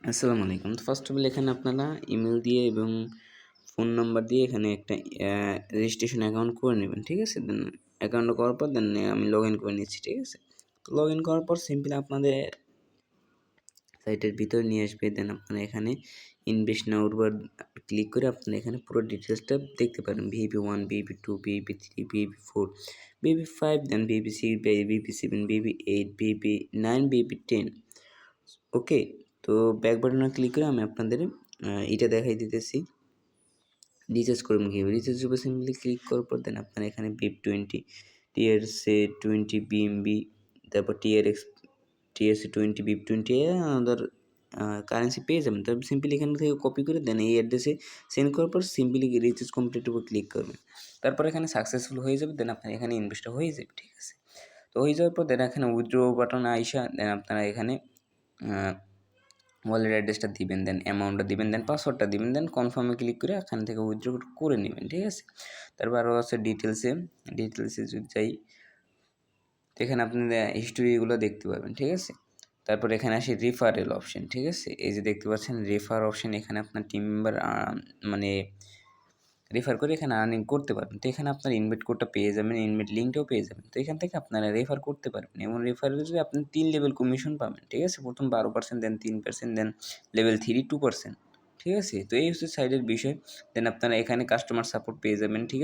আসসালামু আলাইকুম। তো ফার্স্ট অফ অল এখানে আপনারা ইমেইল দিয়ে এবং ফোন নাম্বার দিয়ে এখানে একটা রেজিস্ট্রেশন অ্যাকাউন্ট করে নেবেন। ঠিক আছে? দেন অ্যাকাউন্টটা করার পর দেন আমি লগইন করে নিচ্ছি। ঠিক আছে? তো লগইন করার পর সিম্পলি আপনাদের সাইটের ভিতরে নিয়ে আসবে। দেন আপনারা এখানে ইনভেস্ট নাও এর উপর ক্লিক করে আপনারা এখানে পুরো ডিটেইলসটা দেখতে পারেন। VB1, VB2, VB3, VB4, VB5, দেন VB6, VB7, VB8, VB9, VB10। ওকে? তো ব্যাক বাটনে ক্লিক করে আমি আপনাদের এটা দেখাই দিতেছি। রিচার্জ করবেন কীভাবে? রিচার্জের উপর সিম্পলি ক্লিক করার পর দেন আপনারা এখানে BIP20, TRC 20 BMB, তারপর TRC 20, BIP20 আদার কারেন্সি পেয়ে যাবেন। তারপর সিম্পলি এখান থেকে কপি করে দেন এই অ্যাড্রেসে সেন্ড করার পর সিম্পলি রিচার্জ কমপ্লিটের উপর ক্লিক করবেন। তারপর এখানে সাকসেসফুল হয়ে যাবে, দেন আপনার এখানে ইনভেস্টটা হয়ে যাবে। ঠিক আছে? তো হয়ে যাওয়ার পর দেন এখানে উইথড্র বাটনে আইসা দেন আপনারা এখানে ওয়ালেট অ্যাড্রেসটা দিবেন, দেন অ্যামাউন্টটা দিবেন, দেন পাসওয়ার্ডটা দিবেন, দেন কনফার্মে ক্লিক করে এখান থেকে উইথড্র করে নেবেন। ঠিক আছে? তারপর আরও আছে ডিটেলসে যদি যাই, তো এখানে আপনারা হিস্টোরিগুলো দেখতে পাবেন। ঠিক আছে? তারপর এখানে আসে রেফারেল অপশন। ঠিক আছে? এই যে দেখতে পাচ্ছেন রেফার অপশন, এখানে আপনার টিম মেম্বার মানে রেফার করে এখানে আর্নিং করতে পারবেন। তো এখানে আপনার ইনভাইট কোডটা পেয়ে যাবেন, ইনভাইট লিঙ্কটাও পেয়ে যাবেন। তো এখান থেকে আপনারা রেফার করতে পারবেন এবং রেফারেলে যদি আপনি 3 লেভেল কমিশন পাবেন। ঠিক আছে? প্রথম 12%, দেন 3%, দেন লেভেল 3 2%। ঠিক আছে? তো এই হচ্ছে সাইডের বিষয়। দেন আপনারা এখানে কাস্টমার সাপোর্ট পেয়ে যাবেন। ঠিক আছে?